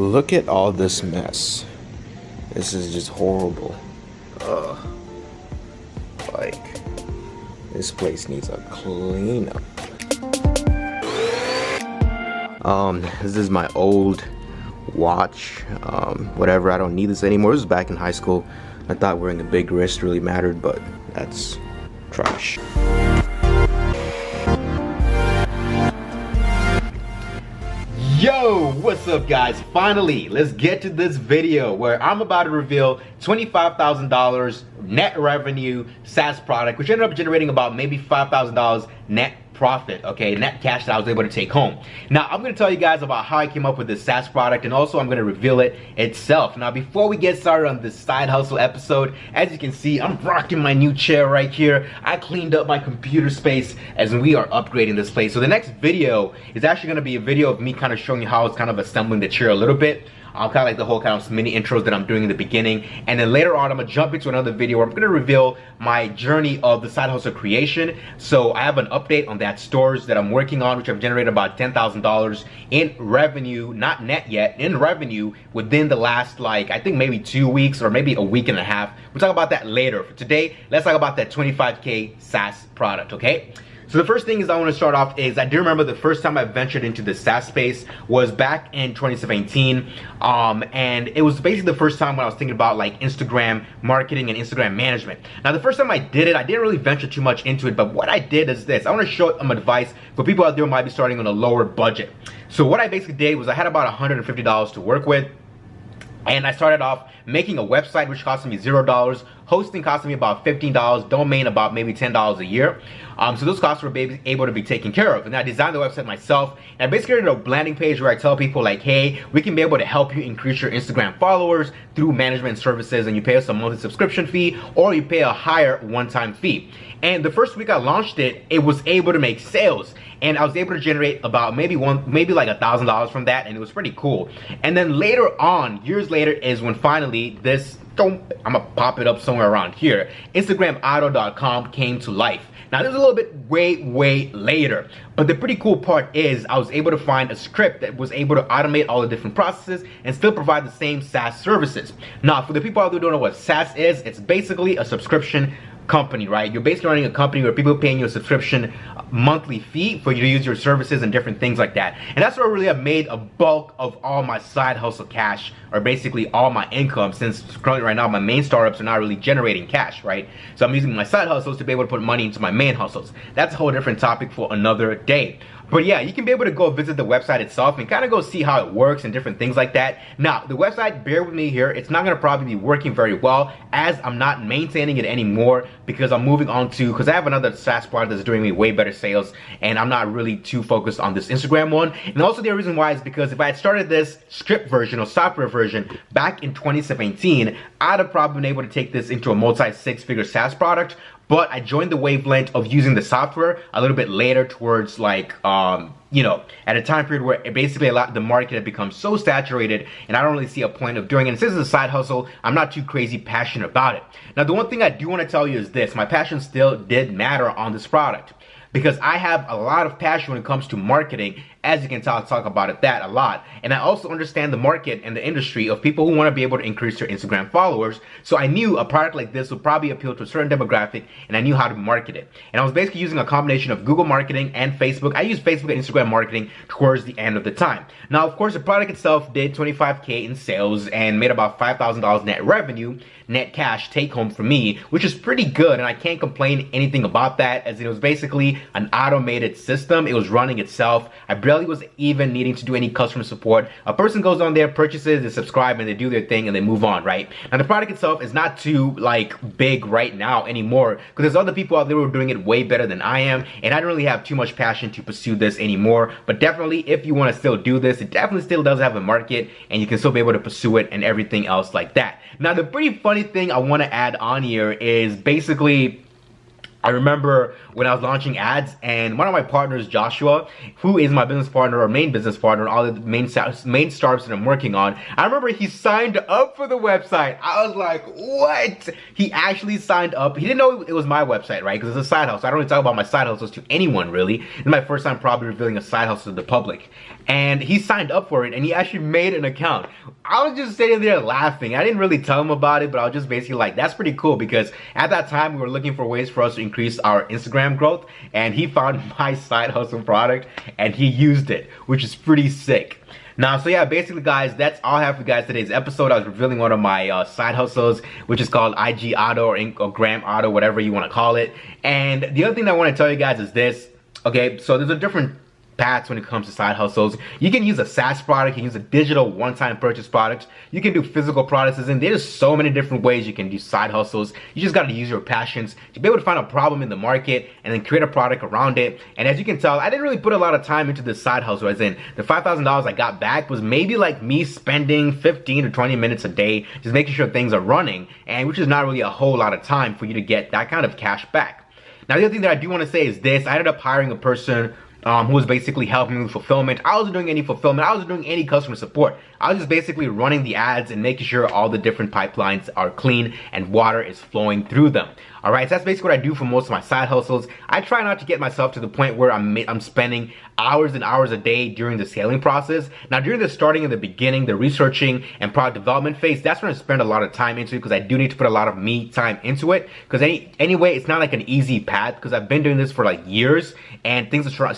Look at all this mess. This is just horrible. Like, this place needs a cleanup. This is my old watch. Whatever, I don't need this anymore. This was back in high school. I thought wearing a big wrist really mattered, but that's trash. Yo, what's up guys? Finally, let's get to this video where I'm about to reveal $25,000 net revenue SaaS product, which ended up generating about maybe $5,000 net profit, okay, net cash that I was able to take home. Now, I'm going to tell you guys about how I came up with this SaaS product, and also I'm going to reveal it itself. Now, before we get started on this side hustle episode, as you can see, I'm rocking my new chair right here. I cleaned up my computer space as we are upgrading this place. So the next video is actually going to be a video of me kind of showing you how I was kind of assembling the chair a little bit. Kind of like the whole kind of mini intros that I'm doing in the beginning, and then later on I'm gonna jump into another video where I'm gonna reveal my journey of the side hustle creation. So I have an update on that stores that I'm working on, which have generated about $10,000 in revenue, not net yet, in revenue within the last, like, I think maybe 2 weeks or maybe a week and a half. We'll talk about that later. For today, let's talk about that 25K SaaS product, okay? So the first thing is I want to start off is I do remember the first time I ventured into the SaaS space was back in 2017, and it was basically the first time when I was thinking about like Instagram marketing and Instagram management. Now the first time I did it, I didn't really venture too much into it, but what I did is this. I want to show some advice for people out there who might be starting on a lower budget. So what I basically did was I had about $150 to work with. And I started off making a website which cost me $0, hosting cost me about $15, domain about maybe $10 a year. So those costs were able to be taken care of. And I designed the website myself. And I basically created a landing page where I tell people like, hey, we can be able to help you increase your Instagram followers through management services, and you pay us a monthly subscription fee or you pay a higher one-time fee. And the first week I launched it, it was able to make sales. And I was able to generate about maybe like $1,000 from that, and it was pretty cool. And then later on, years later, is when finally this, I'm gonna pop it up somewhere around here, InstagramAuto.com came to life. Now this is a little bit way later, but the pretty cool part is I was able to find a script that was able to automate all the different processes and still provide the same SaaS services. Now for the people out there who don't know what SaaS is, it's basically a subscription company, right? You're basically running a company where people are paying you a subscription monthly fee for you to use your services and different things like that. And that's where really I've made a bulk of all my side hustle cash, or basically all my income, since currently right now my main startups are not really generating cash, right? So I'm using my side hustles to be able to put money into my main hustles. That's a whole different topic for another day. But yeah, you can be able to go visit the website itself and kind of go see how it works and different things like that. Now, the website, bear with me here, it's not going to probably be working very well as I'm not maintaining it anymore, because I'm moving on to, because I have another SaaS product that's doing me way better sales, and I'm not really too focused on this Instagram one. And also the reason why is because if I had started this script version or software version back in 2017, I'd have probably been able to take this into a multi-six-figure SaaS product. But I joined the wavelength of using the software a little bit later, towards like, you know, at a time period where it basically the market had become so saturated, and I don't really see a point of doing it. And since it's a side hustle, I'm not too crazy passionate about it. Now, the one thing I do want to tell you is this: my passion still did matter on this product, because I have a lot of passion when it comes to marketing. As you can tell, I talk about it a lot. And I also understand the market and the industry of people who want to be able to increase their Instagram followers. So I knew a product like this would probably appeal to a certain demographic, and I knew how to market it. And I was basically using a combination of Google marketing and Facebook. I used Facebook and Instagram marketing towards the end of the time. Now, of course, the product itself did 25K in sales and made about $5,000 net revenue, net cash take home for me, which is pretty good. And I can't complain anything about that, as it was basically an automated system. It was running itself. I barely was even needing to do any customer support. A person goes on there, purchases, they subscribe, and they do their thing, and they move on, right? Now the product itself is not too like big right now anymore, because there's other people out there who are doing it way better than I am, and I don't really have too much passion to pursue this anymore. But definitely, if you want to still do this, it definitely still does have a market, and you can still be able to pursue it and everything else like that. Now the pretty funny thing I want to add on here is basically, I remember when I was launching ads, and one of my partners, Joshua, who is my business partner or main business partner, all the main startups that I'm working on, I remember he signed up for the website. I was like, what? He actually signed up. He didn't know it was my website, right? Because it's a side hustle. I don't really talk about my side hustles to anyone, really. It's my first time probably revealing a side hustle to the public. and he signed up for it and he actually made an account. I was just sitting there laughing. I didn't really tell him about it, but I was just basically like, that's pretty cool, because at that time we were looking for ways for us to increase our Instagram growth, and he found my side hustle product and he used it, which is pretty sick. Now, so yeah, basically guys, that's all I have for you guys today's episode. I was revealing one of my side hustles, which is called IG Auto or Gram Auto, whatever you want to call it. And the other thing that I want to tell you guys is this. Okay, so there's a different paths when it comes to side hustles. You can use a SaaS product, you can use a digital one-time purchase product, you can do physical products, and there's so many different ways you can do side hustles. You just got to use your passions to be able to find a problem in the market and then create a product around it. And as you can tell, I didn't really put a lot of time into this side hustle, as in the $5,000 I got back was maybe like me spending 15 to 20 minutes a day just making sure things are running, and which is not really a whole lot of time for you to get that kind of cash back. Now, the other thing that I do want to say is this. I ended up hiring a person who was basically helping me with fulfillment. I wasn't doing any fulfillment. I wasn't doing any customer support. I was just basically running the ads and making sure all the different pipelines are clean and water is flowing through them. All right, so that's basically what I do for most of my side hustles. I try not to get myself to the point where I'm spending hours and hours a day during the scaling process. Now, during the starting and the beginning, the researching and product development phase, that's when I spend a lot of time into it, because I do need to put a lot of me time into it. Because anyway, it's not like an easy path, because I've been doing this for like years, and things are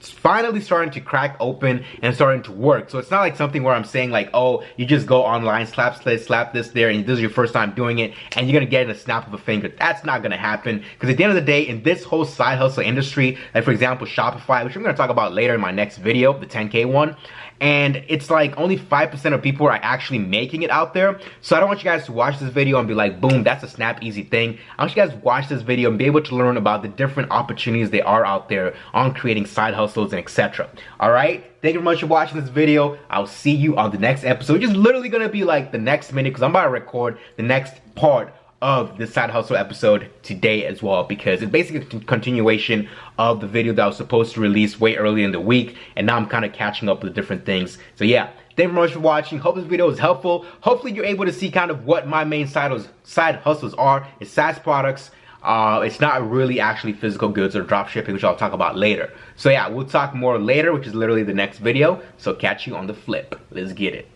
finally starting to crack open and starting to work. So it's not like something where I'm saying like, oh, you just go online, slap this there, and this is your first time doing it, and you're gonna get in a snap of a finger. That's not gonna happen, because at the end of the day, in this whole side hustle industry, like for example Shopify, which I'm gonna talk about later in my next video, the 10K one, and it's like only 5% of people are actually making it out there. So I don't want you guys to watch this video and be like, boom, that's a snap easy thing. I want you guys to watch this video and be able to learn about the different opportunities there are out there on creating side hustles and etc. All right, thank you very much for watching this video. I'll see you on the next episode, which is literally gonna be like the next minute, because I'm about to record the next part of the side hustle episode today as well, because it's basically a continuation of the video that I was supposed to release way early in the week, and now I'm kind of catching up with different things. So yeah, thank you very much for watching. Hope this video was helpful. Hopefully you're able to see kind of what my main side hustles are. It's SaaS products. It's not really actually physical goods or drop shipping, which I'll talk about later. So yeah, we'll talk more later, which is literally the next video. So catch you on the flip. Let's get it.